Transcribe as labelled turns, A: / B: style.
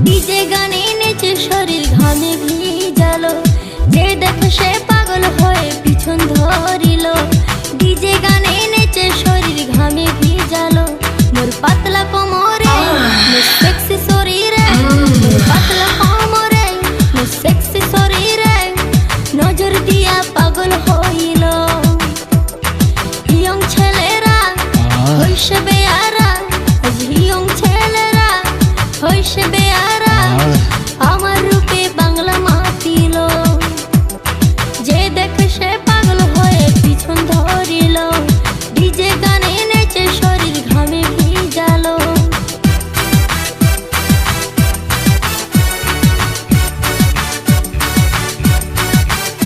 A: DJ গানে নেচে শরীর ঘামে ভিজালো, যে দেখে সে পাগল হয়ে পিছন ধরিল। ডিজে গানে নেচে শরীর ঘামে ভিজালো, মোর পাতলা কোমরে মোর সেক্সি শরীরে, মোর পাতলা কোমরে মোর সেক্সি শরীরে নজর দিয়া পাগল হইল। ইয়ং ছেলেরা হইসবে